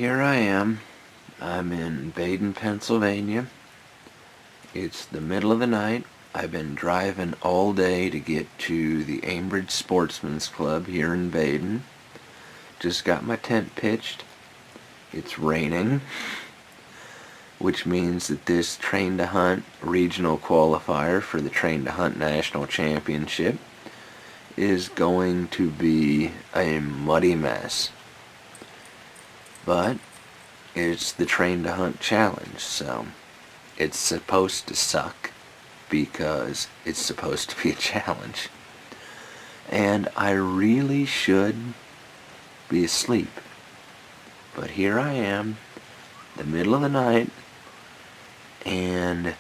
Here I am. I'm in Braden, Pennsylvania. It's the middle of the night. I've been driving all day to get to the Ambridge Sportsman's Club here in Braden. Just got my tent pitched. It's raining, which means that this Train to Hunt regional qualifier for the Train to Hunt National Championship is going to be a muddy mess. But it's the Train to Hunt challenge, so it's supposed to suck because it's supposed to be a challenge. And I really should be asleep. But here I am, the middle of the night, and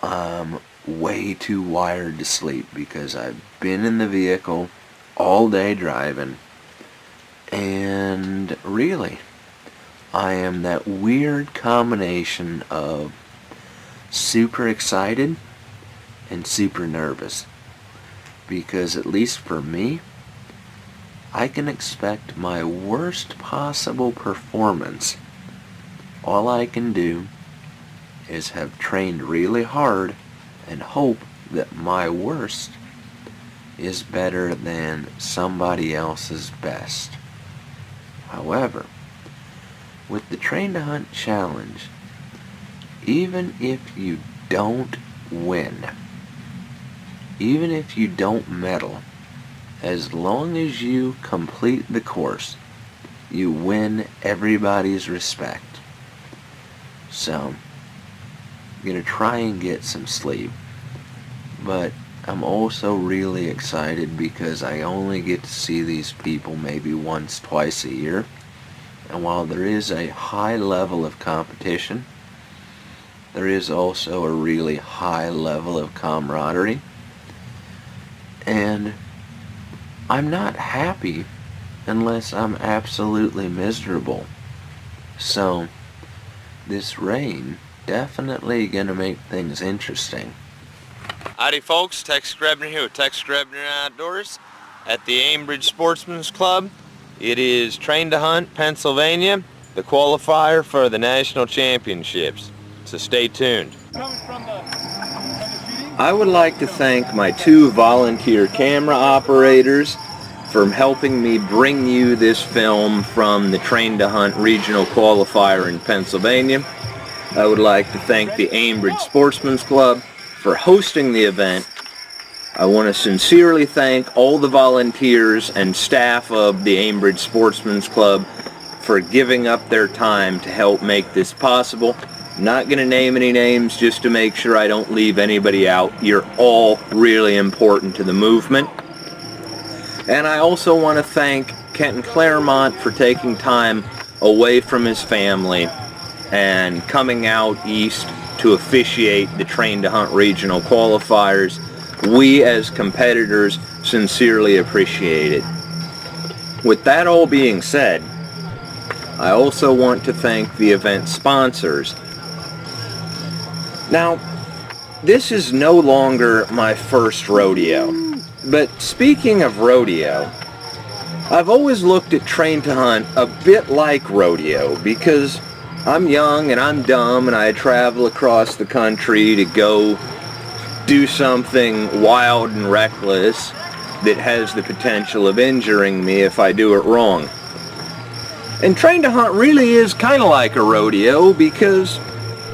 I'm way too wired to sleep because I've been in the vehicle all day driving, and really, I am that weird combination of super excited and super nervous, because at least for me, I can expect my worst possible performance. All I can do is have trained really hard and hope that my worst is better than somebody else's best. However, with the Train to Hunt challenge, even if you don't win, even if you don't medal, as long as you complete the course, you win everybody's respect. So, I'm going to try and get some sleep, but I'm also really excited because I only get to see these people maybe once, twice a year. And while there is a high level of competition, there is also a really high level of camaraderie. And I'm not happy unless I'm absolutely miserable. So this rain definitely gonna make things interesting. Howdy folks, Tex Grebner here with Tex Grebner Outdoors at the Ambridge Sportsman's Club. It is Train to Hunt, Pennsylvania, the qualifier for the national championships. So stay tuned. I would like to thank my two volunteer camera operators for helping me bring you this film from the Train to Hunt regional qualifier in Pennsylvania. I would like to thank the Ambridge Sportsman's Club for hosting the event. I want to sincerely thank all the volunteers and staff of the Ambridge Sportsman's Club for giving up their time to help make this possible. I'm not going to name any names just to make sure I don't leave anybody out. You're all really important to the movement. And I also want to thank Kenton Claremont for taking time away from his family and coming out east to officiate the Train to Hunt regional qualifiers. We as competitors sincerely appreciate it. With that all being said, I also want to thank the event sponsors. Now, this is no longer my first rodeo, but speaking of rodeo, I've always looked at Train to Hunt a bit like rodeo because I'm young and I'm dumb and I travel across the country to go do something wild and reckless that has the potential of injuring me if I do it wrong. And Train to Hunt really is kind of like a rodeo because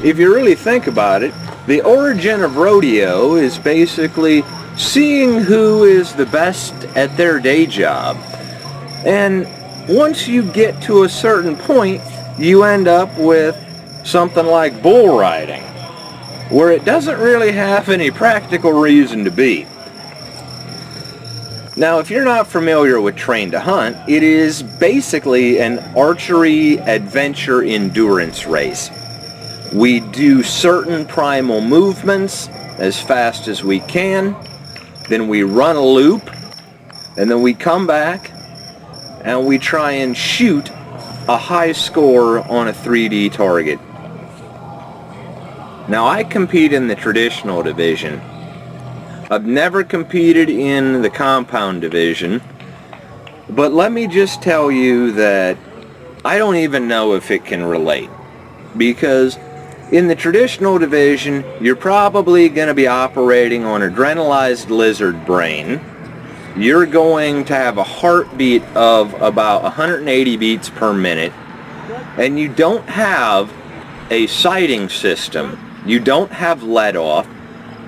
if you really think about it, the origin of rodeo is basically seeing who is the best at their day job. And once you get to a certain point, you end up with something like bull riding, where it doesn't really have any practical reason to be. Now, if you're not familiar with Train to Hunt, it is basically an archery adventure endurance race. We do certain primal movements as fast as we can, then we run a loop, and then we come back and we try and shoot a high score on a 3D target. Now, I compete in the traditional division. I've never competed in the compound division, but let me just tell you that I don't even know if it can relate, because in the traditional division, you're probably going to be operating on adrenalized lizard brain. You're going to have a heartbeat of about 180 beats per minute, and you don't have a sighting system. You don't have let-off.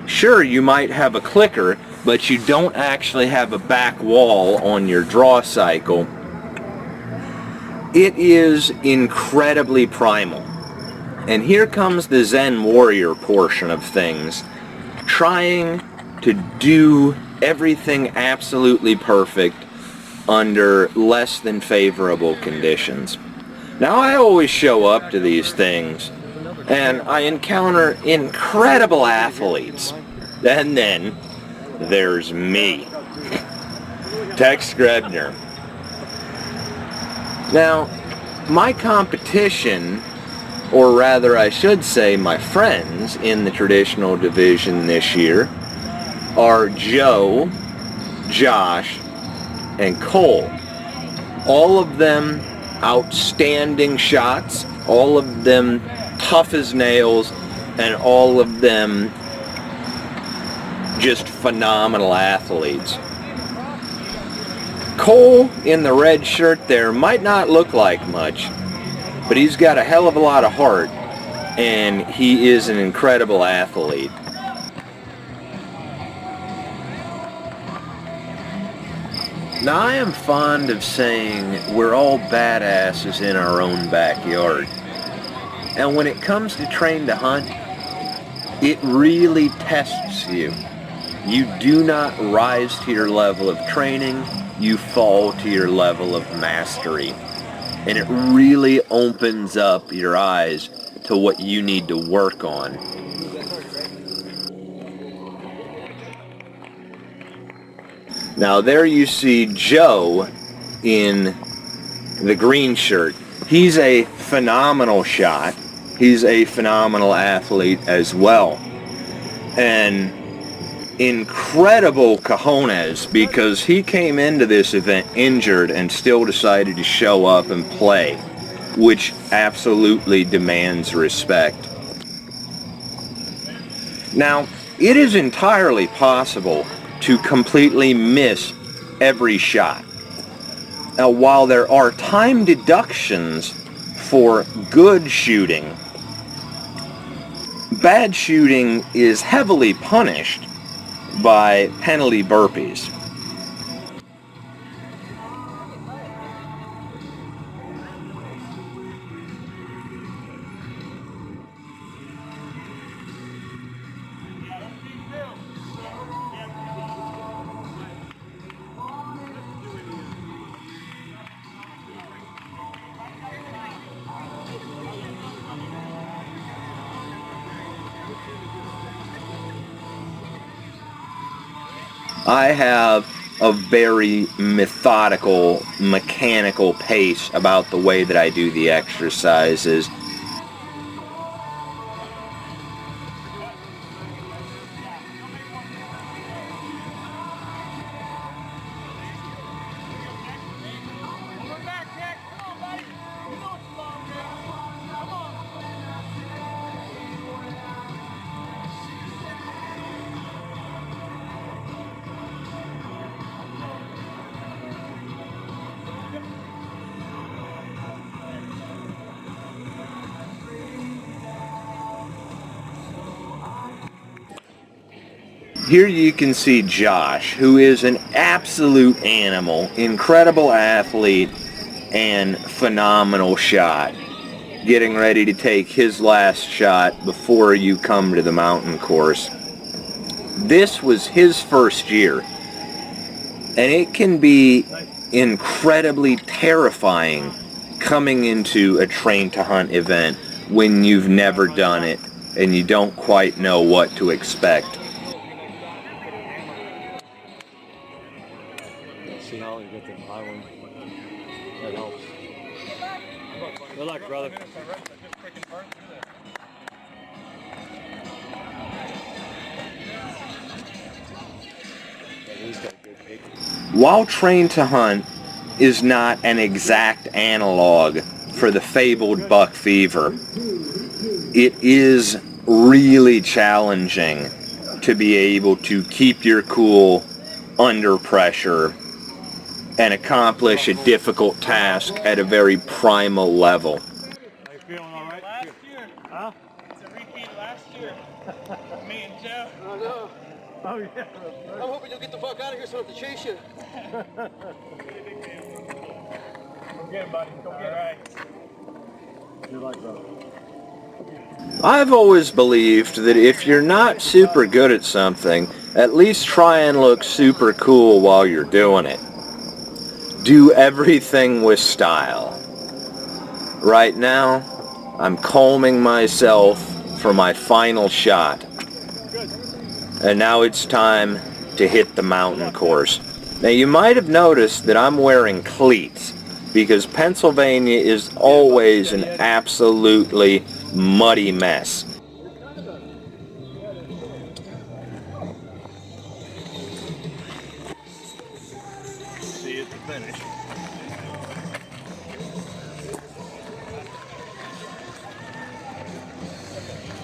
Sure, you might have a clicker, but you don't actually have a back wall on your draw cycle. It is incredibly primal. And here comes the Zen warrior portion of things, trying to do everything absolutely perfect under less than favorable conditions. Now, I always show up to these things and I encounter incredible athletes. And then there's me, Tex Grebner. Now, my competition, or rather I should say my friends in the traditional division this year, are Joe, Josh, and Cole. All of them outstanding shots, all of them tough as nails, and all of them just phenomenal athletes. Cole in the red shirt there might not look like much, but he's got a hell of a lot of heart, and he is an incredible athlete. Now, I am fond of saying we're all badasses in our own backyard. And when it comes to train to hunt, it really tests you. You do not rise to your level of training, you fall to your level of mastery. And it really opens up your eyes to what you need to work on. Now there you see Joe in the green shirt. He's a phenomenal shot. He's a phenomenal athlete as well. And incredible cojones, because he came into this event injured and still decided to show up and play, which absolutely demands respect. Now, it is entirely possible to completely miss every shot. Now, while there are time deductions for good shooting, bad shooting is heavily punished by penalty burpees. I have a very methodical, mechanical pace about the way that I do the exercises. Here you can see Josh, who is an absolute animal, incredible athlete, and phenomenal shot, getting ready to take his last shot before you come to the mountain course. This was his first year, and it can be incredibly terrifying coming into a train to hunt event when you've never done it and you don't quite know what to expect. See how you get the high one. That helps. Good luck, brother. While train to hunt is not an exact analog for the fabled buck fever. It is really challenging to be able to keep your cool under pressure and accomplish a difficult task at a very primal level. Are you feeling all right? Last year. Huh? It's a repeat last year. Me and Joe. Oh, no. Oh, yeah. I'm hoping you'll get the fuck out of here so I don't have to chase you. Go get him, buddy. Go get him. You're like, brother. I've always believed that if you're not super good at something, at least try and look super cool while you're doing it. Do everything with style. Right now, I'm calming myself for my final shot. And now it's time to hit the mountain course. Now you might have noticed that I'm wearing cleats because Pennsylvania is always an absolutely muddy mess. See you at the finish.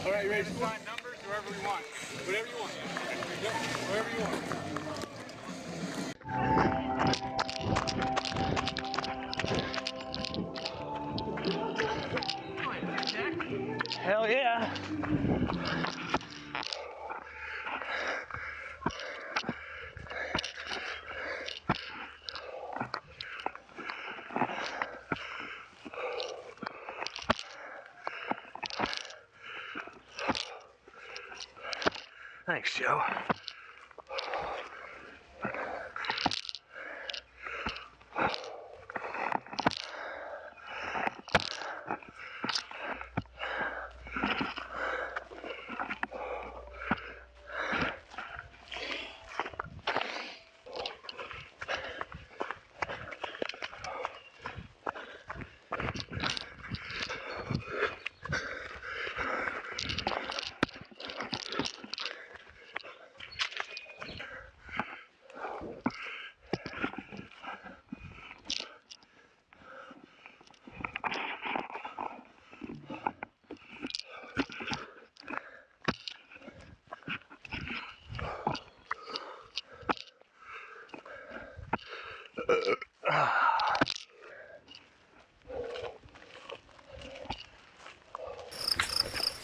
All right, you ready to find numbers wherever we want. Whatever you want. Wherever you want. Hell yeah. Thanks, Joe.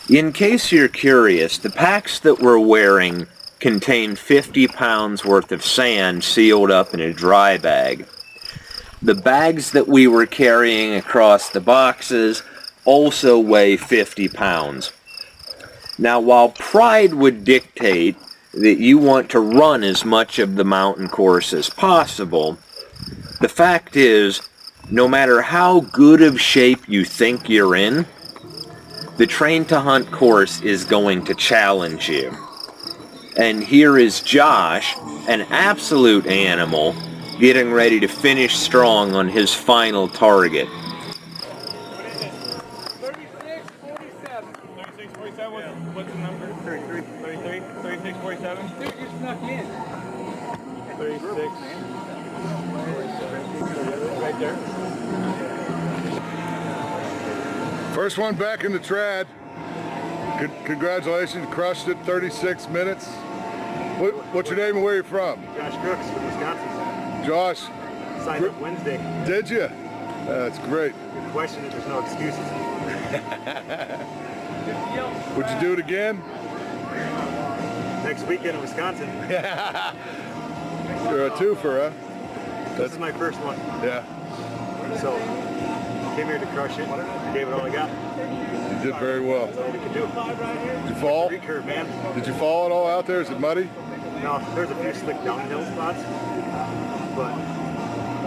In case you're curious, the packs that we're wearing contain 50 pounds worth of sand sealed up in a dry bag. The bags that we were carrying across the boxes also weigh 50 pounds. Now, while pride would dictate that you want to run as much of the mountain course as possible, the fact is, no matter how good of shape you think you're in, the Train to Hunt course is going to challenge you. And here is Josh, an absolute animal, getting ready to finish strong on his final target. What is it? 3647. 3647? What's the number? 33. 33? 3647? Dude, you snuck in. 36. Right there. First one back in the trad. Congratulations, crushed it, 36 minutes. What's your name and where are you from? Josh Crooks from Wisconsin. Josh. Signed up Wednesday. Did you? That's great. Good question, there's no excuses. Would you do it again? Next weekend in Wisconsin. You're a twofer, huh? This is my first one. Yeah. So, came here to crush it. Gave it all I got. You did very well. That's all we can do. Did you fall? Recurve, man. Did you fall at all out there? Is it muddy? No, there's a few slick downhill spots, but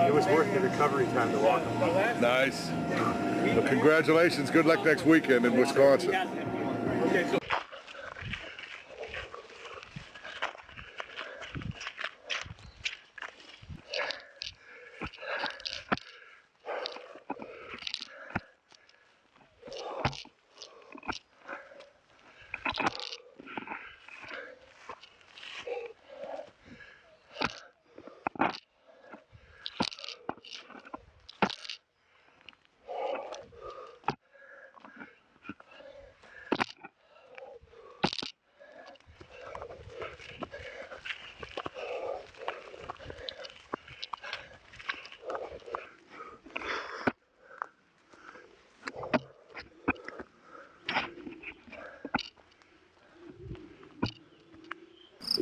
it was worth the recovery time to walk them. Nice. Well, congratulations. Good luck next weekend in Wisconsin. Okay, so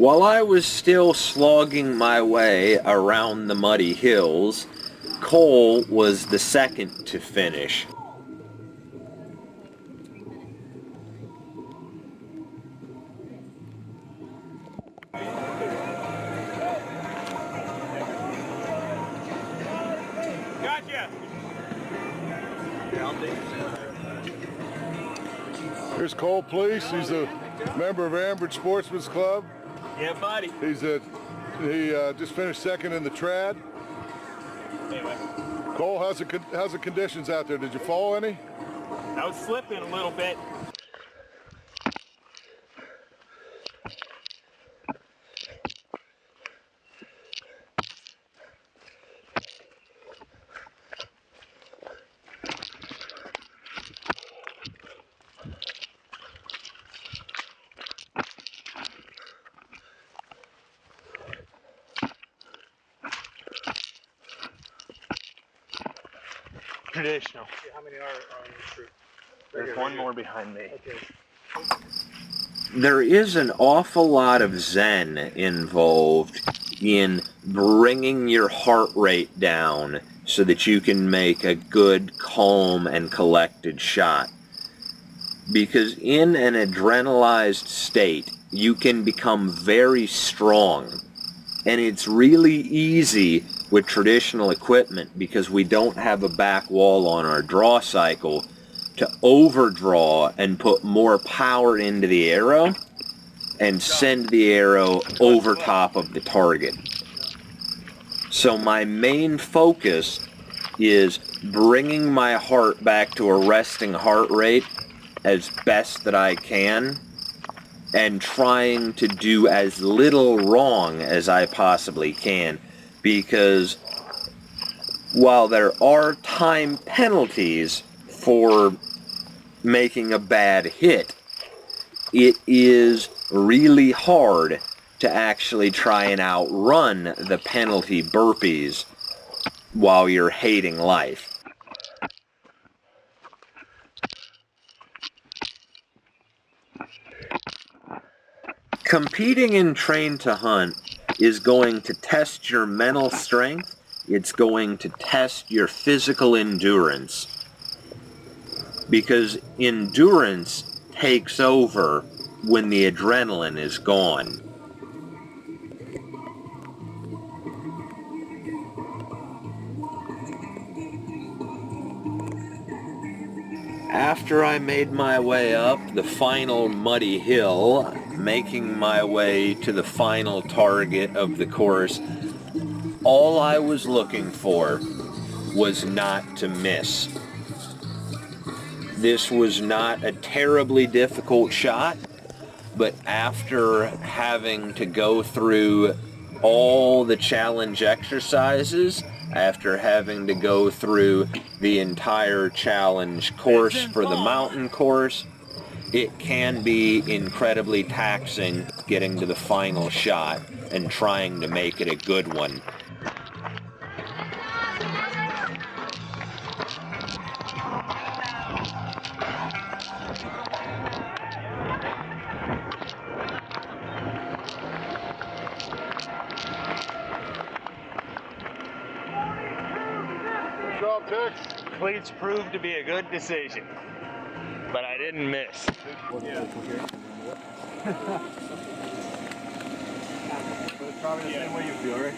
While I was still slogging my way around the muddy hills, Cole was the second to finish. Gotcha. Here's Cole Police. He's a member of Ambridge Sportsman's Club. Yeah, buddy. He just finished second in the trad. Anyway, Cole, how's the conditions out there? Did you fall any? I was slipping a little bit. Traditional. How many are on the troop? There's one more behind me. Okay. There is an awful lot of zen involved in bringing your heart rate down so that you can make a good, calm, and collected shot. Because in an adrenalized state, you can become very strong. And it's really easy with traditional equipment, because we don't have a back wall on our draw cycle, to overdraw and put more power into the arrow and send the arrow over top of the target. So my main focus is bringing my heart back to a resting heart rate as best that I can, and trying to do as little wrong as I possibly can, because while there are time penalties for making a bad hit, it is really hard to actually try and outrun the penalty burpees while you're hating life. Competing in Train to Hunt is going to test your mental strength. It's going to test your physical endurance, because endurance takes over when the adrenaline is gone. After I made my way up the final muddy hill, making my way to the final target of the course, all I was looking for was not to miss. This was not a terribly difficult shot, but after having to go through all the challenge exercises, after having to go through the entire challenge course for the mountain course, it can be incredibly taxing getting to the final shot and trying to make it a good one. Cleats proved to be a good decision, but I didn't miss. Yeah. It's probably the same way you feel, right?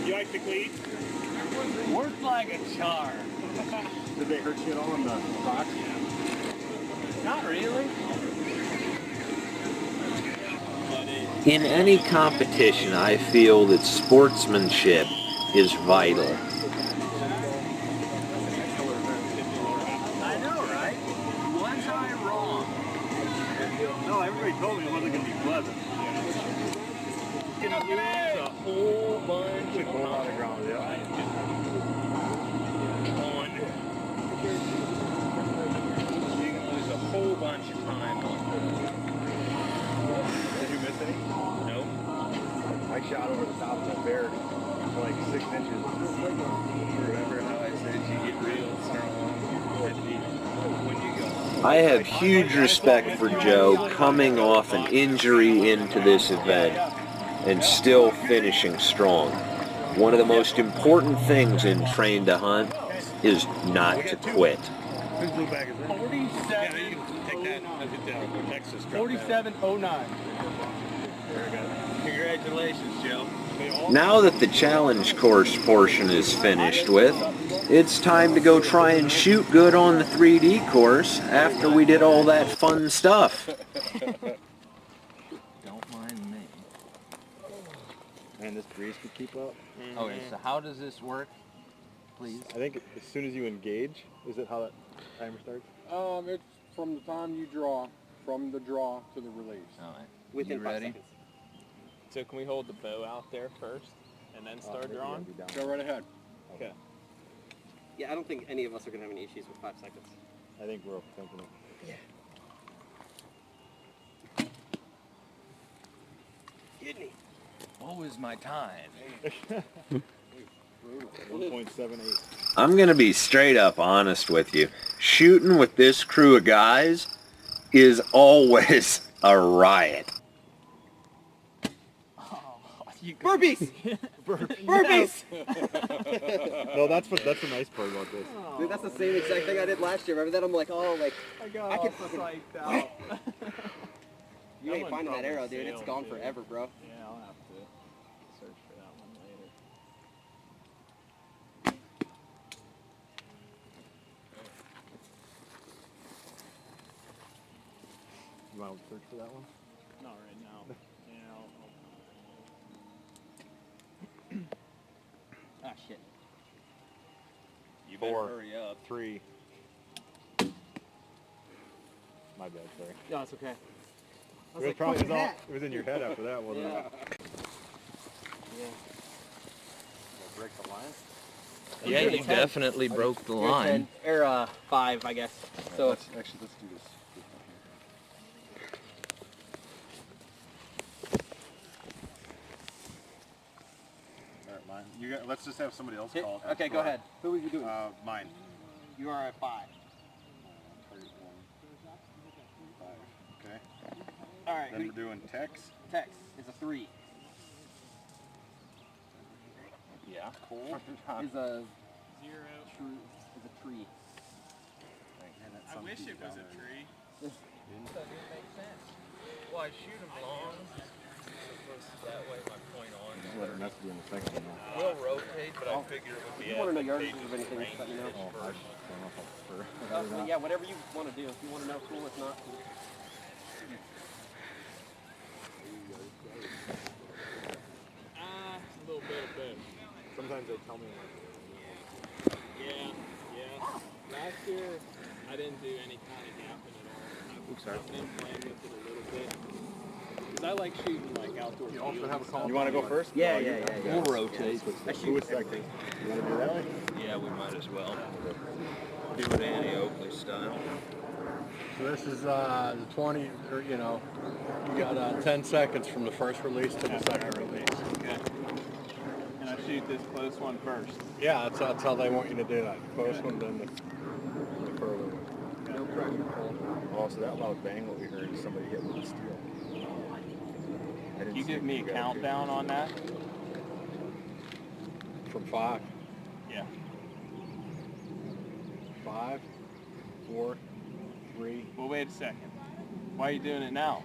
You like the cleats? Worked like a charm. Did they hurt you at all in the box? Not really. In any competition, I feel that sportsmanship is vital. I know, right? Was I wrong? No, everybody told me it wasn't going to be pleasant. You're going to lose a whole bunch of ground, yeah. You're going to lose a whole bunch of time. Did you miss any? No. I shot over the top of that bear. Like 6 inches. Remember how I said you get real strong at the when you go. I have huge respect for Joe coming off an injury into this event and still finishing strong. One of the most important things in Train to Hunt is not to quit. Whose blue bag is that? 47. Yeah, you can take that and hit that Texas. 4709. Very good. Congratulations, Joe. Now that the challenge course portion is finished with, it's time to go try and shoot good on the 3D course after we did all that fun stuff. Don't mind me. And this breeze could keep up. Okay, so how does this work, please? I think as soon as you engage, is it how that timer starts? It's from the time you draw, from the draw to the release. All right. Within You 5 ready? seconds. So can we hold the bow out there first and then start drawing? Go right ahead. Okay. Yeah, I don't think any of us are going to have any issues with 5 seconds. I think we're thinking it. Hit me. What was my time? 1.78. I'm gonna be straight up honest with you. Shooting with this crew of guys is always a riot. Burpees! Burpees! No, that's the nice part about this. Dude, that's the same exact thing I did last year. Remember that? I'm like, oh, like, I got I all can fucking- psyched out. you That ain't one finding that probably arrow, dude. It's sailed, gone dude. forever, bro. Yeah, I'll have to search for that one later. You want to search for that one? Not right now. Yeah, Ah, shit. you better 4, hurry up. 3. My bad, sorry. No, it's okay. I was It like, probably fucking was, hat. it was in your head after that, wasn't Yeah. it? Break the line? Yeah, you definitely broke the line. 10, or 5, I guess. So, let's do this. All right, mine. Let's just have somebody else call it. okay, go ahead. Who are you doing? Mine. You are at 5. 5. Okay. All right. Then we're doing text. Text is a 3. Yeah. Cool. Is a 0. is a tree. I wish it was a tree. Well, I shoot them long. That way my point on. Let her mess with you in a second. We'll rotate, but I figure it would If be you want to know your answers of anything, just let me know. Oh, I don't know if I prefer. Yeah, whatever you want to do. If you want to know, cool. If not, cool. A little bit of both. Sometimes they tell me Yeah. Last year, I didn't do any kind of gapping at all. I've been playing with it a little bit. Because I like shooting like outdoor fields. You want to go first? Yeah. We'll rotate. Who was second? You want to do that way? Yeah, we might as well. Do it Annie Oakley style. So this is the 20, or you got 10 seconds from the first release to the second release. Okay. And I shoot this close one first. Yeah, that's how they want you to do that. Close one, then the further one. No pressure pull. Oh, so that loud bang what we heard is somebody hit with a steel. I didn't You see give it. me a You gotta countdown on that? From 5. Yeah. 5, 4, 3. Well, wait a second. Why are you doing it now?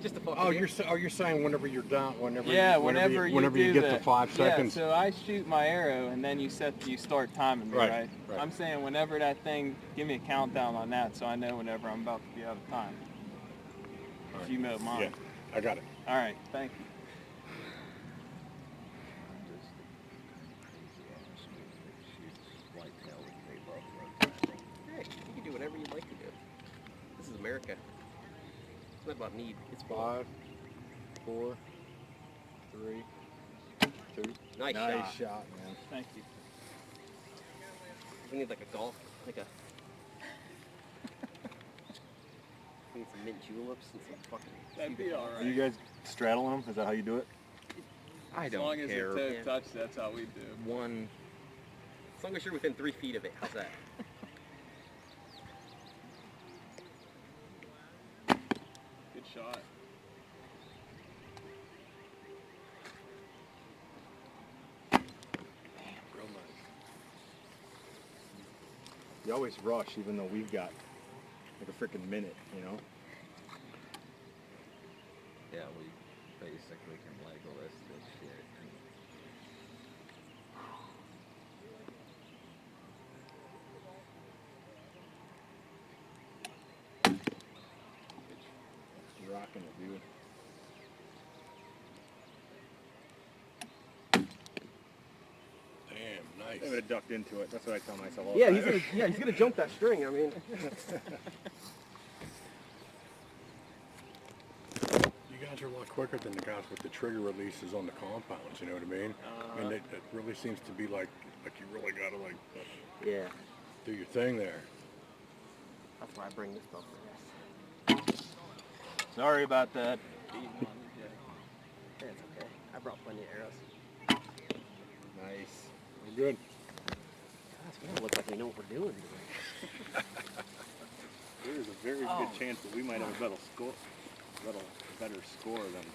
Just a fucking. Oh, you're saying whenever you're down, whenever Whenever you do get the, to 5 seconds. Yeah, so I shoot my arrow and then you start timing me, Right, right? right. I'm saying whenever that thing, give me a countdown on that so I know whenever I'm about to be out of time. If you know mine. Yeah, I got it. All right, thank you. Hey, you can do whatever you'd like to do. This is America. It's not about need. It's about 5, 4, 3, 2. nice shot. shot, man. Thank you. We need like a golf, like a. We need some mint juleps and some fucking. That'd be all Are right. you guys straddling them? Is that how you do it? I As long don't as care. the toe Yeah. touch, that's how we do. One. As long as you're within 3 feet of it, how's that? shot. Real nice. You always rush, even though we've got like a freaking minute, you know? Yeah, we basically can Legolas this shit. You're rocking it, dude. Damn, I nice. would have ducked into it. That's what I tell myself all the Yeah, time. he's gonna jump that string. I mean, You guys are a lot quicker than the guys with the trigger releases on the compounds, you know what I mean? I mean, it really seems to be like you really gotta like yeah. do your thing there. That's why I bring this boat for this. Sorry about that. It's okay. I brought plenty of arrows. Nice. We're good. Gosh, we don't look like we know what we're doing. There is a very good chance that we might have a better score than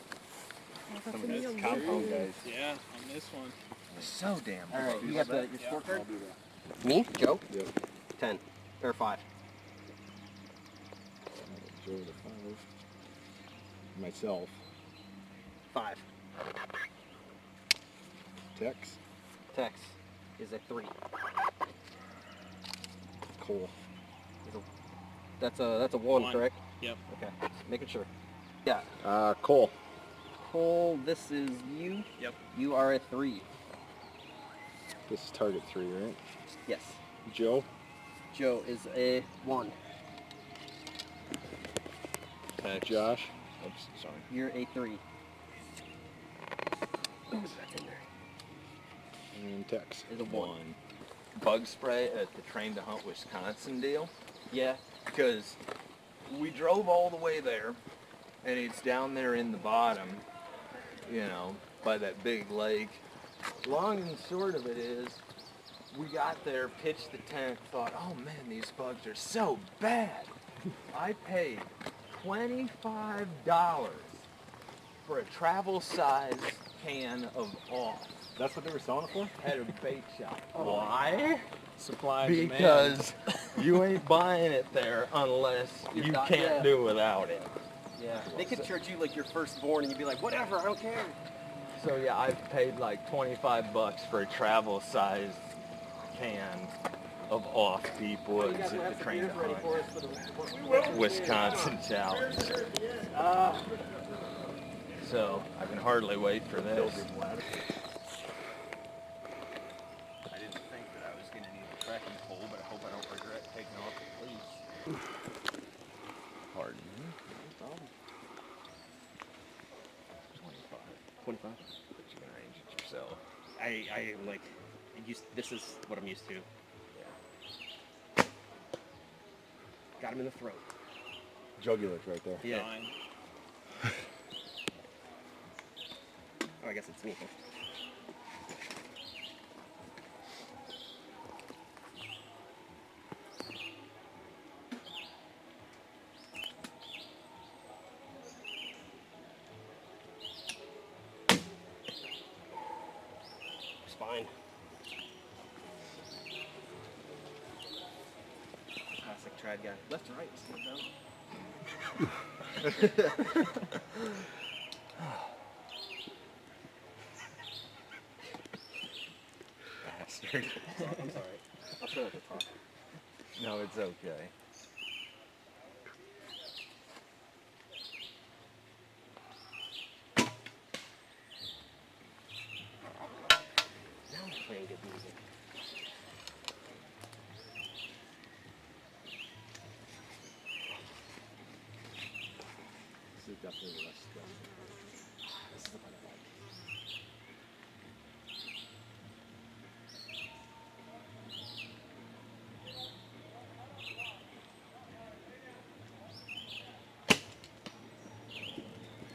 Some of these compound guys. Yeah, on this one. So damn. All right, you got your scorecard? I'll do that. Me, Joe? Yep. 10 or 5. Joe with a 5. Myself. 5. Tex. Tex is a 3. Cole. That's a 1, One. correct? Yep. Okay, just making sure. Yeah. Cole. Cole, this is you. Yep. You are a 3. This is target 3, right? Yes. Joe. Joe is a 1. Josh. Oops, sorry. You're a 3. And Tex. Is a 1. Bug spray at the Train to Hunt Wisconsin deal. Yeah. Because we drove all the way there, and it's down there in the bottom, you know, by that big lake. Long and short of it is, we got there, pitched the tent, thought, oh man, these bugs are so bad. I paid $25 for a travel size can of off That's what they were selling it for? at a bait shop. Why? Supply and demand. Because you ain't buying it there unless You're you not- can't yeah. do without it. Yeah. They could charge you like your firstborn and you'd be like, whatever, I don't care. So yeah, I've paid like $25 for a travel size can of off deep You woods guys will at have the some Train beers to ready Hunt for us for the Wisconsin Challenge. So I can hardly wait for this. I didn't think that I was going to need a trekking pole, but I hope I don't regret taking off the cleats. Pardon me. No problem. 25. 25. But you can arrange it yourself. I am like, this is what I'm used to. Yeah. Got him in the throat. Jugular's right there. Yeah. Fine. Oh, I guess it's me. Spine. Classic trad guy. Left to right, stand down. Bastard. I'm sorry. I'll try not to talk. No, it's okay. Now I'm playing good music. This is definitely less stressful. This is the part I like.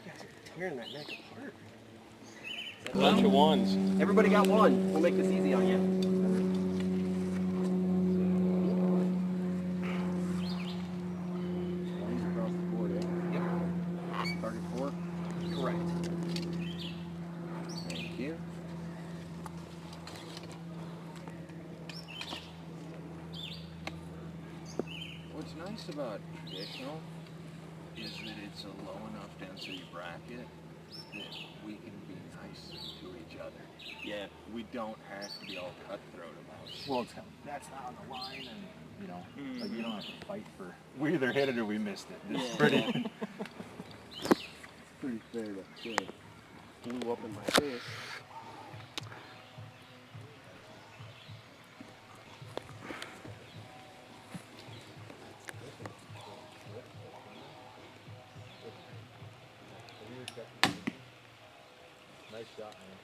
You guys are tearing that neck apart. Bunch of ones. Everybody got one. We'll make this easy on you. One's across the board, eh? Yep. What's nice about traditional is that it's a low enough density bracket that we can be nice to each other. Yeah. We don't have to be all cutthroat about it. Well, that's not on the line, and you know, like you don't have to fight for. We either hit it or we missed it. It's pretty. Pretty fair to say. Blew up in my face. Nice shot, man.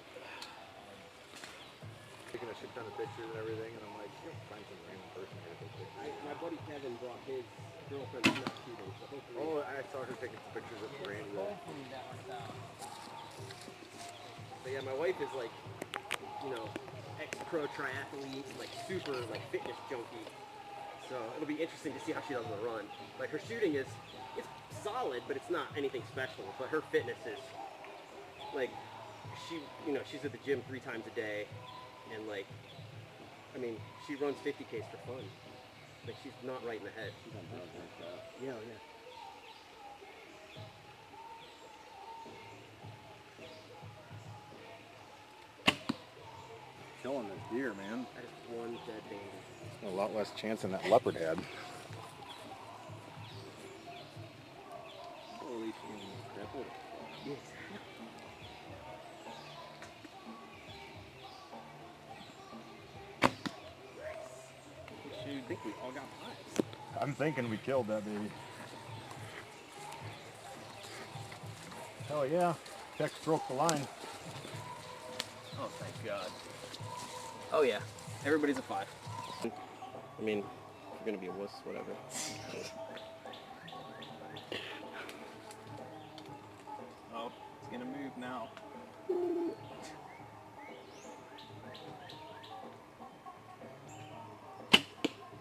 Taking a shit ton of pictures and everything, and I'm like, you'll find some random person here to take pictures. My buddy Kevin brought his girlfriend to not shooting, so hopefully. Oh, I saw her taking some pictures of Randy. Hopefully that works out. But yeah, my wife is like, you know, ex-pro triathlete, like super like fitness junkie. So it'll be interesting to see how she does on the run. Like her shooting is, it's solid, but it's not anything special. But her fitness is, like, she's at the gym 3 times a day, and like, I mean, she runs 50Ks for fun. Like she's not right in the head. Yeah, yeah. Killing this deer, man. That is one dead bandit. A lot less chance than that leopard had. Holy shit, crippled. Yes. I think we all got pies. I'm thinking we killed that baby. Hell yeah. Tex broke the line. Oh, thank God. Oh yeah, everybody's a 5. I mean, if you're gonna be a wuss, whatever. Oh, it's gonna move now.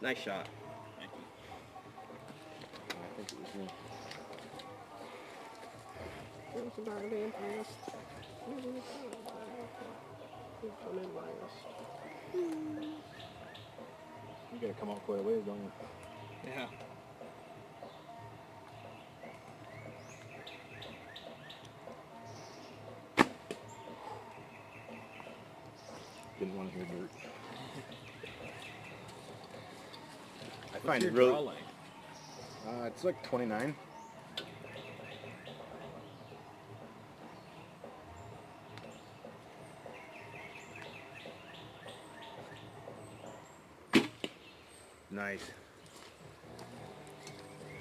Nice shot. Thank you. I think it was me. You gotta come out quite a ways, don't you? Yeah. Didn't want to hear dirt. I What's find your it really. draw length? It's like 29. Nice.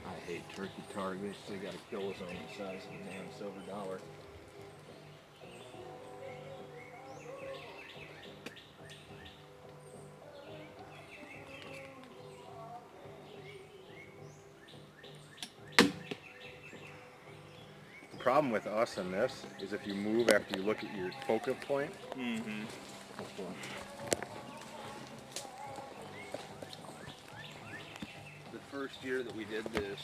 I hate turkey targets. They gotta kill us on the size of a damn silver dollar. The problem with us and this is if you move after you look at your focal point. Mm-hmm. The first year that we did this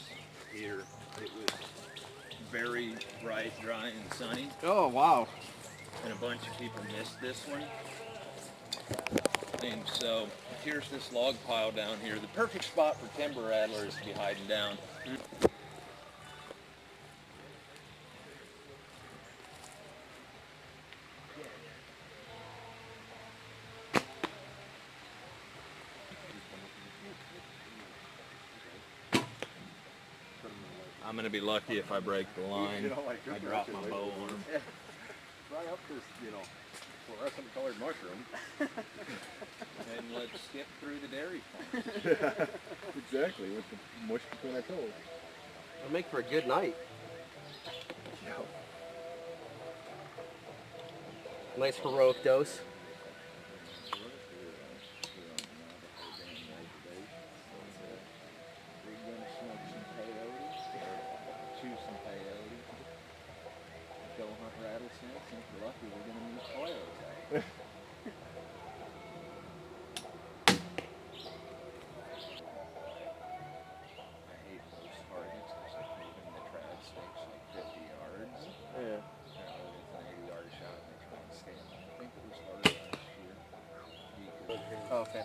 here, it was very bright, dry, and sunny, Oh wow. and a bunch of people missed this one. And so here's this log pile down here, the perfect spot for timber rattlers to be hiding down. I'm gonna be lucky if I break the line. You know, like I drop my bow on him. Try up this, fluorescent colored mushroom. And let's skip through the dairy farm. Exactly, with the mush between our toes. It'll make for a good night. Nice heroic dose. Rattlesnakes, and if we're lucky, we're going to meet coyotes. I hate those targets because like moving the trad stakes like 50 yards. Yeah. It's an 80-yard shot and they try and stay on. I think it was harder last year. Because Oh, okay.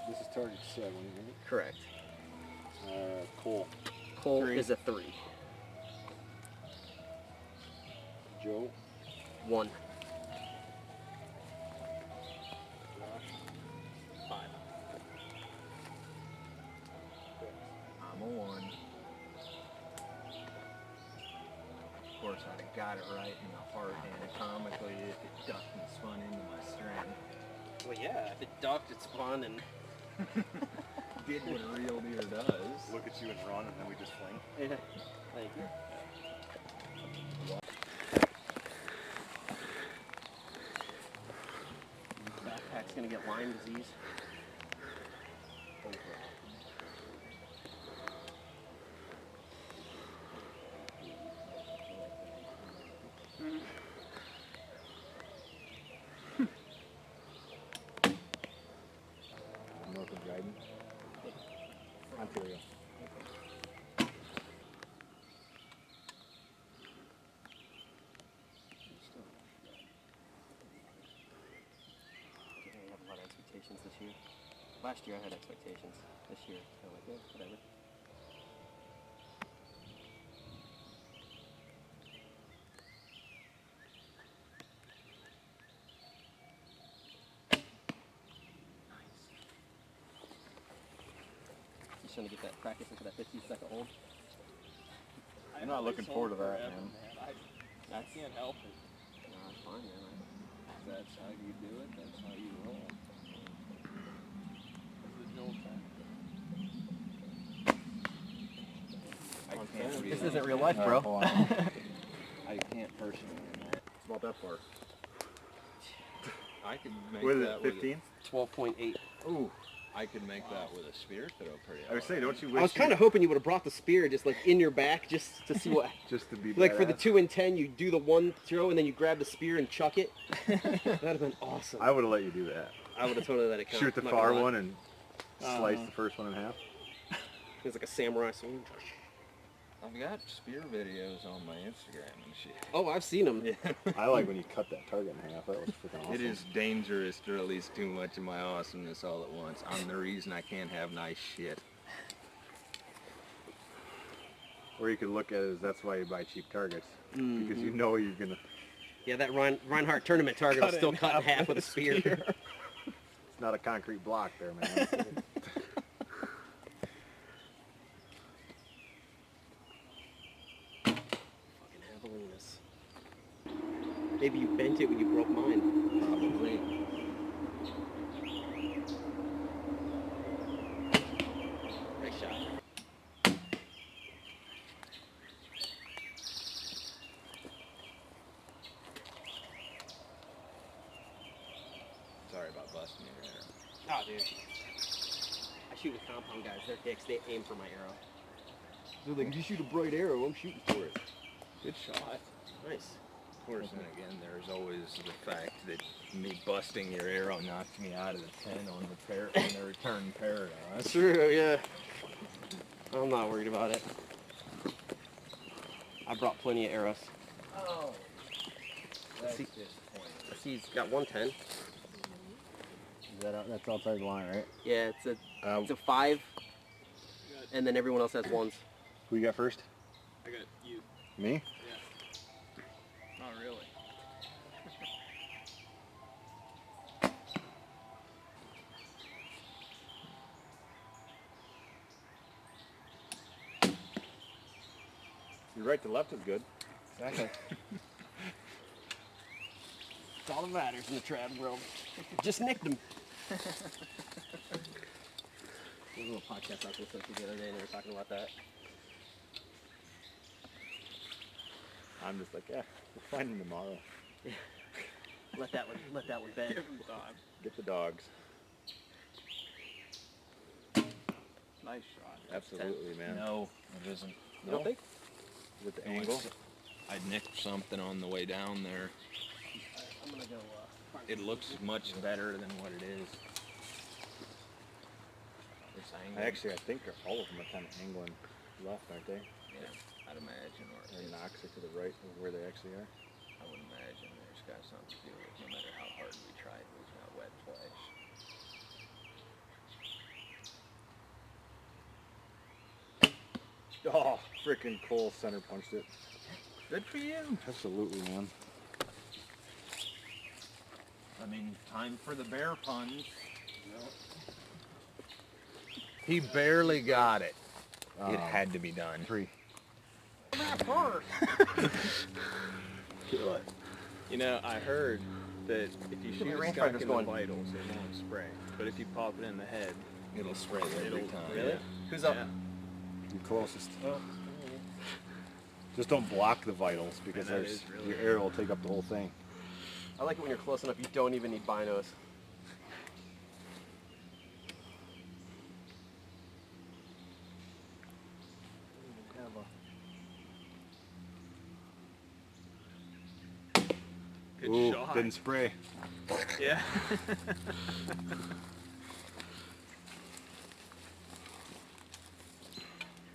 This is target 7, right? Correct. Cole. Cole 3. is a 3. Joe. 1. Josh. 5. I'm a 1. Of course, I'd have got it right in the heart anatomically if it ducked and spun into my string. Well, yeah, if it ducked, it spun, and Did what a real deer does. Look at you and run, and then we just fling. yeah. Thank you. Backpack's gonna get Lyme disease. North of Braden. Ontario. I didn't have a lot of expectations this year. Last year I had expectations. This year, I'm like, yeah, whatever. Just trying to get that practice into that 50-second hold. I'm not looking forward to that, man. I can't help it. No, it's fine, man. That's how you do it. That's how you roll. That's the Joel fact. I can't This isn't real life, bro. Hold on. I can't personally. It's about that far. I could make What is that it, 15? 12.8. Ooh. I could make that with a spear throw pretty I would say, don't you wish I was kind of hoping you would have brought the spear just like in your back just to see what... just to be Like for the badass? 2 and 10, you do the 1 throw and then you grab the spear and chuck it. That'd have been awesome. I would have let you do that. I would have totally let it count. Shoot the I'm not far gonna lie. one and slice the first one in half. It was like a samurai sword. I've got spear videos on my Instagram and shit. Oh, I've seen them. I like when you cut that target in half. That was freaking awesome. It is dangerous to release too much of my awesomeness all at once. I'm the reason I can't have nice shit. Or you could look at it as that's why you buy cheap targets. Because you know you're going to... Yeah, that Reinhardt tournament target was still cut in half with a spear. It's not a concrete block there, man. Fucking javelinas. Maybe you bent it when you broke mine. Probably. Nice shot. Sorry about busting your hair. Oh, dude. I shoot with compound guys. They're dicks. They aim for my arrow. They're like, you shoot a bright arrow, I'm shooting for it. Good shot. Nice. Of course, and again, there's always the fact that me busting your arrow knocked me out of the 10 on the return paradox. True, yeah. I'm not worried about it. I brought plenty of arrows. Oh, that's See- disappointing. See, he's got 110. That's outside the line, right? Yeah, it's a 5, and then everyone else has 1s. Who you got first? I got you. Me? Not really. Your right to left is good. Exactly. It's all that matters in the trad world. Just nicked him. There's a little podcast I was listening to the other day, and they were talking about that. I'm just like, yeah, we'll find him tomorrow. Let that one bed. Get the dogs. Nice shot. Absolutely, man. No, it isn't. You don't think? With the No, angle. it's- I nicked something on the way down there. I'm gonna go. It looks much better than what it is. This angle. Actually, I think all of them are kind of angling left, aren't they? Yeah, I'd imagine, or at And least knocks it to the right of where they actually are. I would imagine there's got something to do with it. No matter how hard we tried, we've got wet flesh. Oh, freaking Cole center punched it. Good for you. Absolutely, man. I mean, time for the bear puns. He barely got it. It had to be done. 3. You know, I heard that if you shoot a skunk in the vitals, it won't spray. But if you pop it in the head, it'll spray every time. Really? Yeah. Who's up? Yeah. You closest. Just don't block the vitals because Man, that there's is really your arrow will take up the whole thing. I like it when you're close enough. You don't even need binos. Good Ooh, shot. didn't spray. Yeah.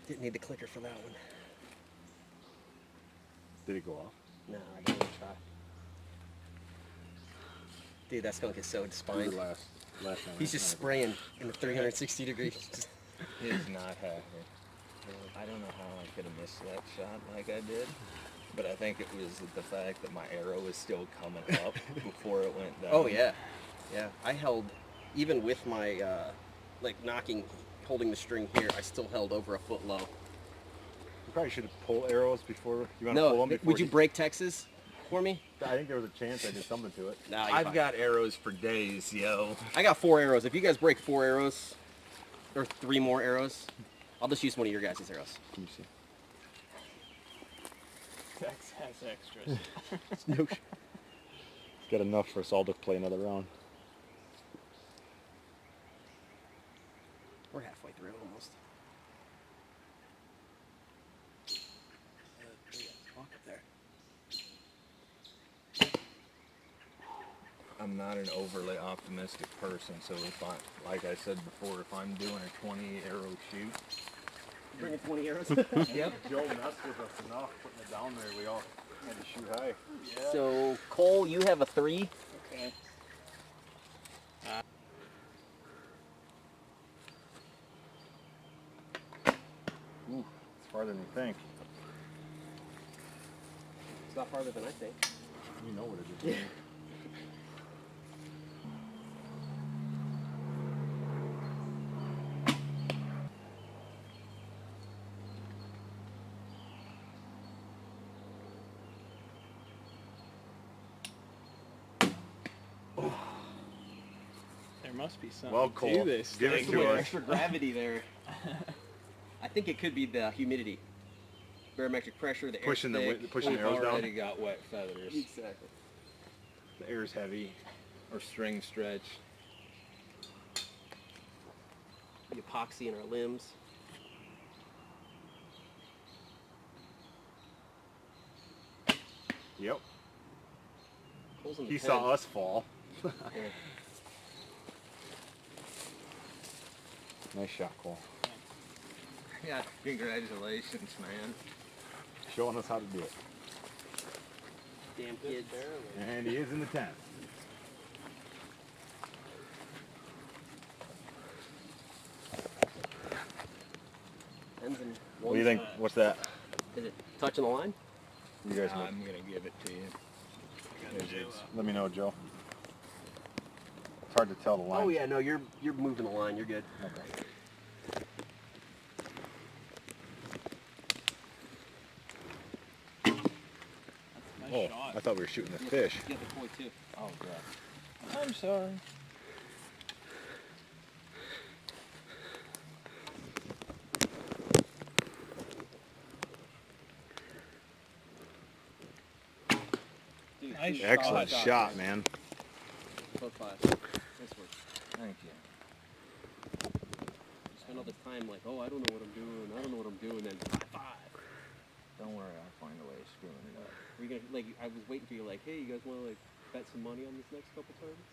Didn't need the clicker for that one. Did it go off? No, I didn't even try. Dude, that skunk is so spined. Last time. He's just spraying in the 360 degrees. He's not happy. I don't know how I could have missed that shot like I did, but I think it was the fact that my arrow was still coming up before it went down. Oh yeah, yeah. I held, even with my like holding the string here, I still held over a foot low. You probably should have pulled arrows before. You want to No, pull them before would you break Texas for me? I think there was a chance I did something to it. Nah, you're I've fine. got arrows for days, yo. I got 4 arrows. If you guys break 4 arrows, or 3 more arrows, I'll just use one of your guys' arrows. Let me see. Tex has extras. No. It's got enough for us all to play another round. We're halfway through almost. Walk up there. I'm not an overly optimistic person, so if I, like I said before, if I'm doing a 20 arrow shoot, Bringing 20 arrows. yep. Joe messed with us enough putting it down there. We all had to shoot high. So Cole, you have a 3. Okay. Ooh, it's farther than you think. It's not farther than I think. You know what it is. There must be something Well, to Cole, this give it thing. to Some us. extra gravity there. I think it could be the humidity. Barometric pressure, the air thick. Pushing the arrows down. Already got wet feathers. Exactly. The air's heavy. Or string stretch. The epoxy in our limbs. Yep. Cole's in the He 10. saw us fall. Yeah. Nice shot, Cole. Yeah, congratulations, man. Showing us how to do it. Damn kids. And he is in the 10th. Ends in What do you think? What's that? Is it touching the line? You guys know. I'm gonna give it to you. Let me know, Joe. It's hard to tell the line. Oh yeah, no, you're moving the line. You're good. Okay. Nice Oh, shot. I thought we were shooting a fish. Get the koi too. Oh, God. I'm sorry. Dude, Nice shoot. Excellent shot. shot, man. Both 5. Nice work. Thank you. You spend all this time like, oh, I don't know what I'm doing. I don't know what I'm doing. And 5. Don't worry, I'll find a way of screwing it up. Were you gonna like? I was waiting for you. Like, hey, you guys want to like bet some money on this next couple tournaments?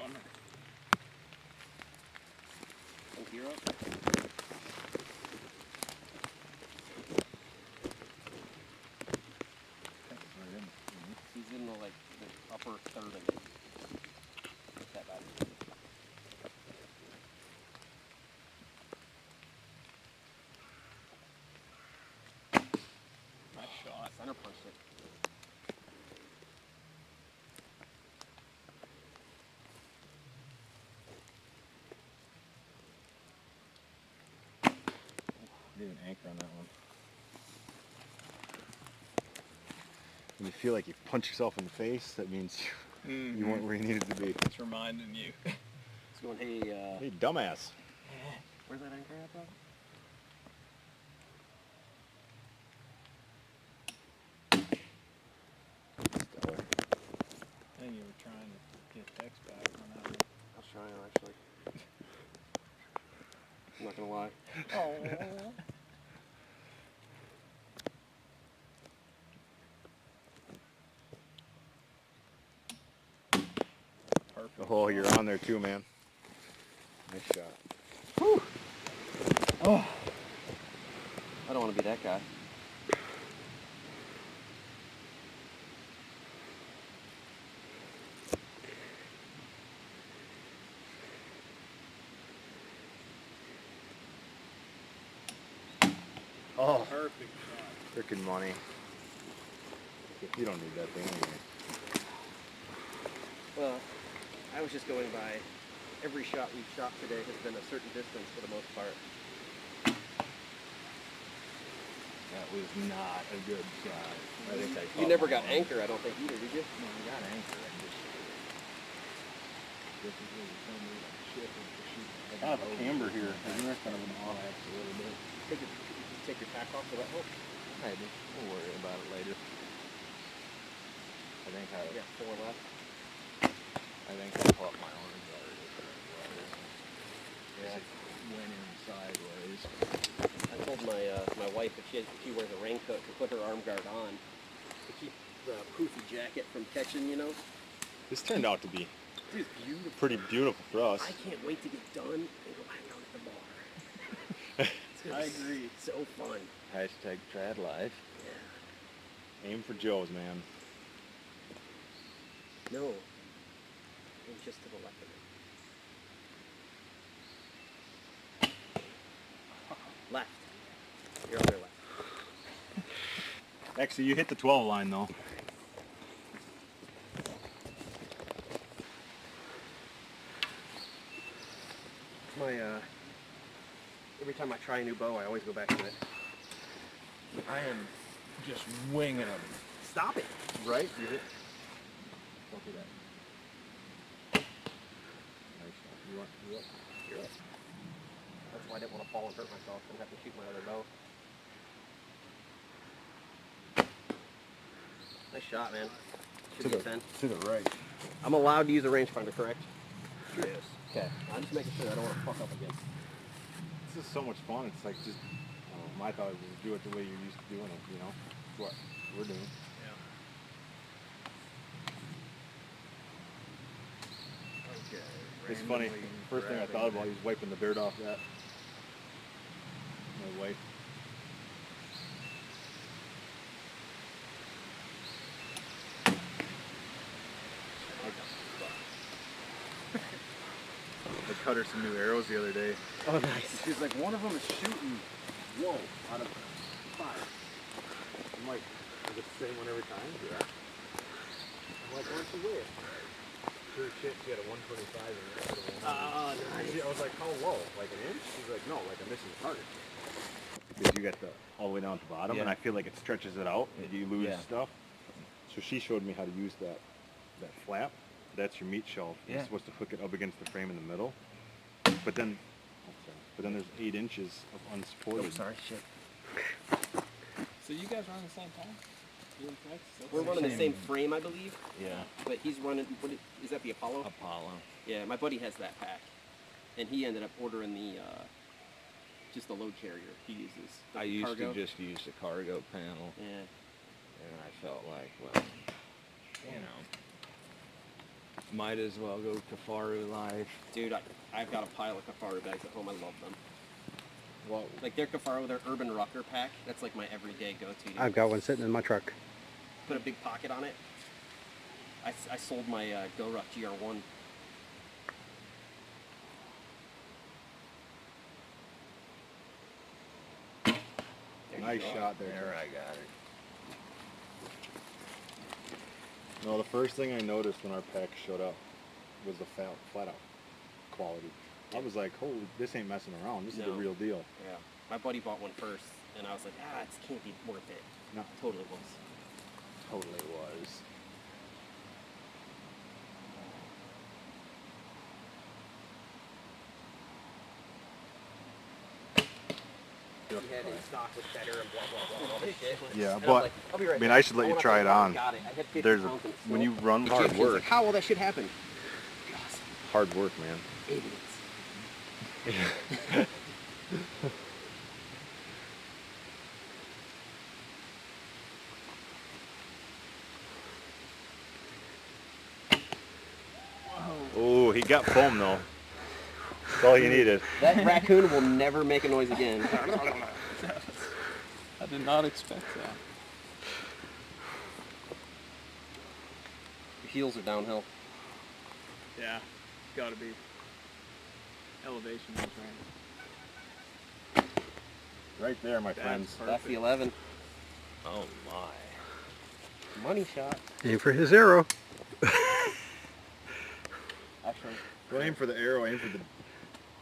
Bummer. Oh, you're up. He's in the like the upper third of it. What's that about? Nice shot. Center punched it. Did an anchor on that one. When you feel like you punch yourself in the face, that means you weren't where you needed to be. It's reminding you. It's going, hey, Hey, dumbass. where's that anchor at, bro? Stellar. I think you were trying to get text back on that one. I was trying, actually. I'm not gonna lie. Oh. Perfect. Oh, you're on there too, man. Nice shot. Oh. I don't want to be that guy. Oh, Perfect shot. freaking money. You don't need that thing anyway. Well, I was just going by every shot we've shot today has been a certain distance for the most part. That was not a good shot. I think I You caught never my got one. anchor, I don't think either, did you? No, I got anchor. I have a camber here. Isn't there kind of an off? A little bit. Take your tack off so that helps. Maybe. We'll worry about it later. I think Yeah, 4 left. I caught my arm guard. Yeah. It went in sideways. I told my wife if she wears a raincoat to put her arm guard on to keep the poofy jacket from catching, you know. This turned out to be It's beautiful. pretty beautiful for us. I can't wait to get done and go back down at the bar. It's gonna I be agree. So fun. Hashtag trad life. Yeah. Aim for Joe's, man. No. And just to the left of it. Left. Your other left. Actually, you hit the 12 line though. My every time I try a new bow, I always go back to it. I am just winging them. Stop it. Right? You hit. Don't do that. Nice shot. You up? You're up. That's why I didn't want to fall and hurt myself and have to shoot my other bow. Nice shot, man. Should be a 10. To the right. I'm allowed to use a rangefinder, correct? Yes. Okay. I'm just making sure I don't want to fuck up again. This is so much fun. It's like just, my thought was do it the way you're used to doing it, you know? What we're doing. Okay. It's funny. First thing I thought about was wiping the beard off that. My wife. I cut her some new arrows the other day. Oh, nice. She's like, one of them is shooting, whoa, out of 5. I'm like, is it the same one every time? Yeah. I'm like, where'd you weigh it? Sure shit, she had a 125 in it. Oh, nice. I was like, how low? Like an inch? She's like, no, like a missing target. Because you got the all the way down at the bottom, and I feel like it stretches it out, and you lose stuff. So she showed me how to use that flap. That's your meat shelf. You're supposed to hook it up against the frame in the middle. But then there's 8 inches of unsupported. Oh, sorry, shit. So you guys are on the same time? You and Flex? We're running the same frame, I believe. Yeah. But he's running, is that the Apollo? Apollo. Yeah, my buddy has that pack. And he ended up ordering the, just the load carrier he uses. I used cargo. to just use the cargo panel, Yeah. and I felt like, well, you know, Might as well go Kafaru Life. Dude, I've got a pile of Kafaru bags at home. I love them. Well, Like their Kafaru, their Urban Rucker pack. That's like my everyday go-to. Dude. I've got one sitting in my truck. Put a big pocket on it. I sold my GoRuck GR1. nice shot there. There, I got it. No, the first thing I noticed when our pack showed up was the flat out quality. I was like, holy, this ain't messing around. This is the real deal. Yeah. My buddy bought one first, and I was like, it can't be worth it. No. Totally was. Totally was. He had in stock with better and blah, blah, blah, all this shit. Yeah, And I was but like, I'll be right I mean, back. I should let you went try up it there, on. got it. I had 50 There's pounds and when you still- run hard He's like, work. how will that shit happen? Hard work, man. Idiots. Oh, he got foam though. That's all you needed. That raccoon will never make a noise again. I did not expect that. Your heels are downhill. Yeah, gotta be. Elevation is right. Right there, my friends. That's the 11. Oh my. Money shot. Aim for his arrow. Actually, Don't aim for the arrow, aim for the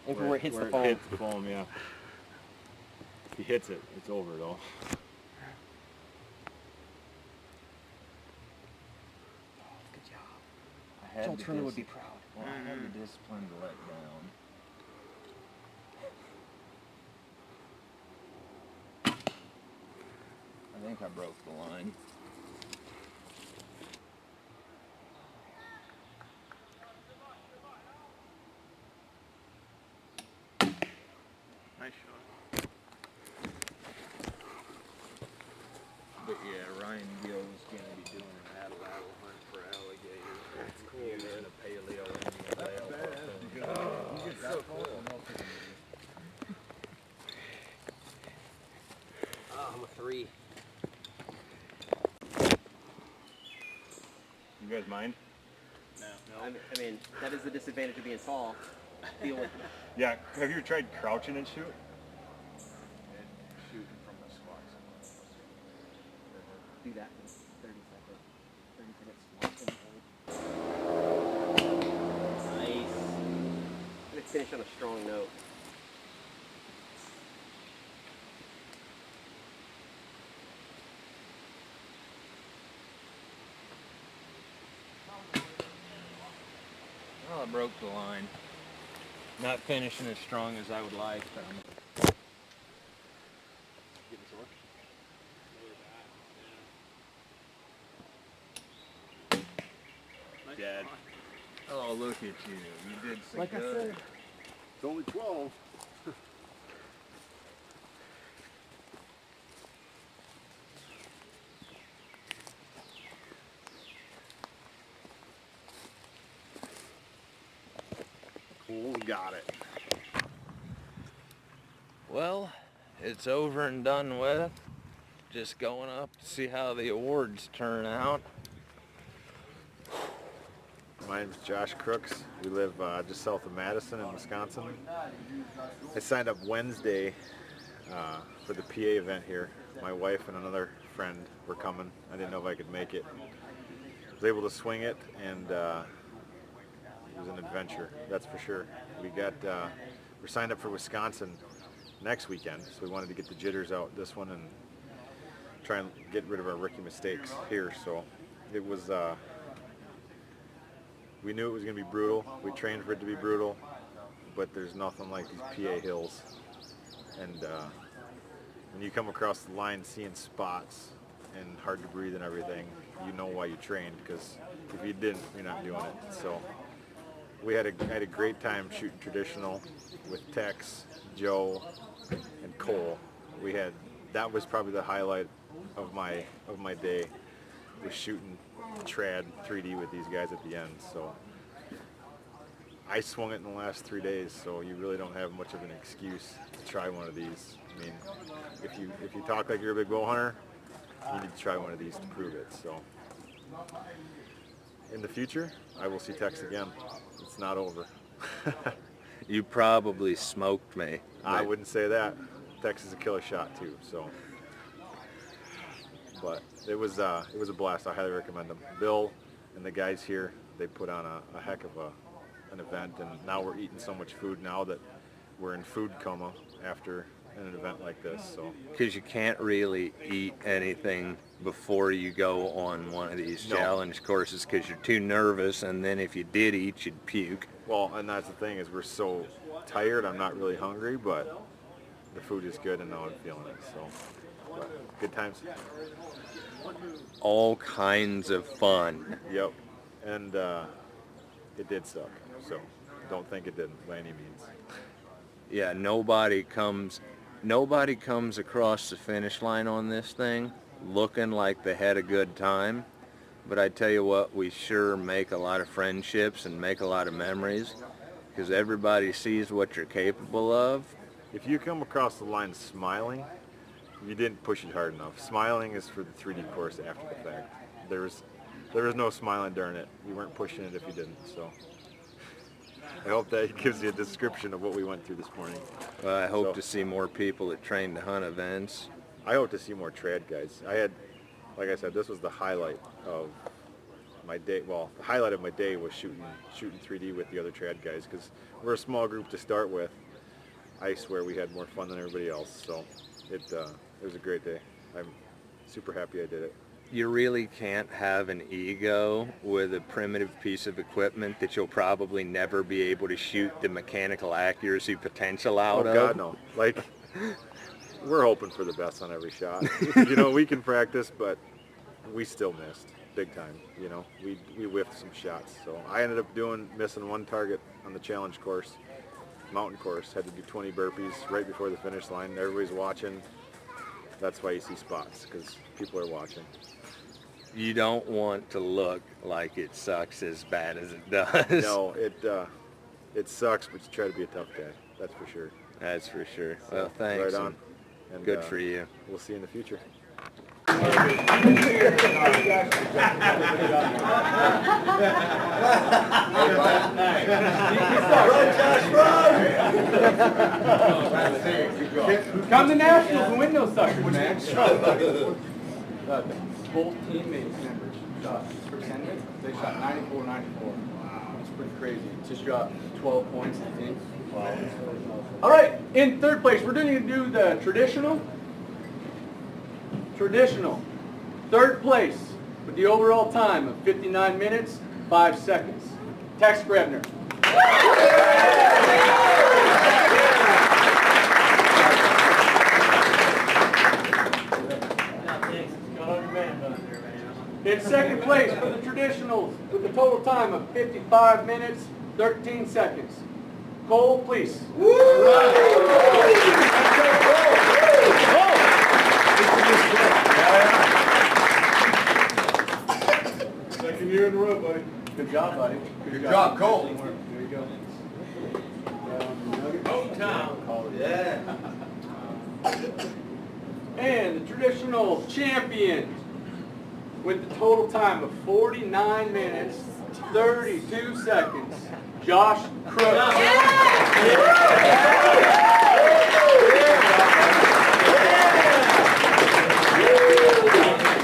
aim for where it hits the foam. Hits the foam, yeah. If he hits it, it's over though. Good job. I had Joel the Turner would dis- be proud. Well, I had the discipline to let down. I think I broke the line. Nice shot. But yeah, Ryan Gill's gonna be doing an lateral hunt for alligators. That's cool, using a paleo Indian whale. That's so cool. Oh, I'm a 3. You guys mind? No. I mean, that is the disadvantage of being tall. Deal with it. Yeah. Have you ever tried crouching and shoot? Shooting from the squats. Do that in 30 seconds. 30 minutes. Nice. Let's finish on a strong note. Well, I broke the line. Not finishing as strong as I would like, but I'm Getting sore? Nice Dead. shot. oh, look at you. You did so Like I good. said. It's only 12. Cool, got it. Well, it's over and done with. Just going up to see how the awards turn out. My name's Josh Crooks. We live just south of Madison in Wisconsin. I signed up Wednesday for the PA event here. My wife and another friend were coming. I didn't know if I could make it. I was able to swing it, and it was an adventure, that's for sure. We're signed up for Wisconsin next weekend, so we wanted to get the jitters out this one and try and get rid of our rookie mistakes here. So it was, we knew it was going to be brutal. We trained for it to be brutal, but there's nothing like these PA hills. And when you come across the line seeing spots and hard to breathe and everything, you know why you trained, because if you didn't, you're not doing it. So we had a great time shooting traditional with Tex, Joe, and Cole. That was probably the highlight of my day, was shooting trad 3D with these guys at the end. So I swung it in the last 3 days, so you really don't have much of an excuse to try one of these. I mean, if you talk like you're a big bow hunter, you need to try one of these to prove it. So in the future, I will see Tex again. It's not over. You probably smoked me. I wouldn't say that. Tex is a killer shot too. So, but it was a blast. I highly recommend them. Bill and the guys here, they put on a heck of an event, and now we're eating so much food now that we're in food coma after an event like this. So because you can't really eat anything before you go on one of these challenge courses because you're too nervous, and then if you did eat, you'd puke. Well, and that's the thing, is we're so tired. I'm not really hungry, but the food is good, and now I'm feeling it. So, but good times. All kinds of fun. Yep, and it did suck. So don't think it didn't by any means. Yeah, nobody comes across the finish line on this thing looking like they had a good time. But I tell you what, we sure make a lot of friendships and make a lot of memories because everybody sees what you're capable of. If you come across the line smiling, you didn't push it hard enough. Smiling is for the 3D course after the fact. There was no smiling during it. You weren't pushing it if you didn't. So I hope that gives you a description of what we went through this morning. Well, I hope to see more people at Train to Hunt events. I hope to see more trad guys. Like I said, this was the highlight of my day. Well, the highlight of my day was shooting 3D with the other trad guys because we're a small group to start with. I swear we had more fun than everybody else. So it was a great day. I'm super happy I did it. You really can't have an ego with a primitive piece of equipment that you'll probably never be able to shoot the mechanical accuracy potential out of. Oh God, no. Like, we're hoping for the best on every shot. We can practice, but we still missed big time. We whiffed some shots. So I ended up missing one target on the challenge course, mountain course. Had to do 20 burpees right before the finish line. Everybody's watching. That's why you see spots, because people are watching. You don't want to look like it sucks as bad as it does. No, it sucks, but you try to be a tough guy. That's for sure. That's for sure. So, well, thanks. Right on. And good for you. We'll see you in the future. Come to Nationals and win those suckers, man. Both teammates, members, shot percentage. They shot 94-94. Wow, it's pretty crazy. Just dropped 12 points, I think. Wow. All right, in third place, we're going to do the traditional. Third place with the overall time of 59 minutes, 5 seconds. Tex Grebner. In second place for the traditionals with a total time of 55 minutes, 13 seconds. Cole, please. Second year in a row, buddy. Good job, buddy. Good job, Cole. There you go. Hometown. Yeah. And the traditional champion with the total time of 49 minutes, 32 seconds, Josh Crook.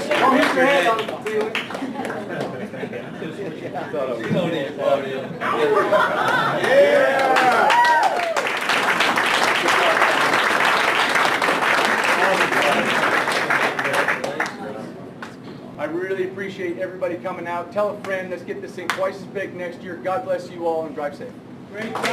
Don't hit your head on the ceiling. I really appreciate everybody coming out. Tell a friend. Let's get this thing twice as big next year. God bless you all and drive safe. Great job.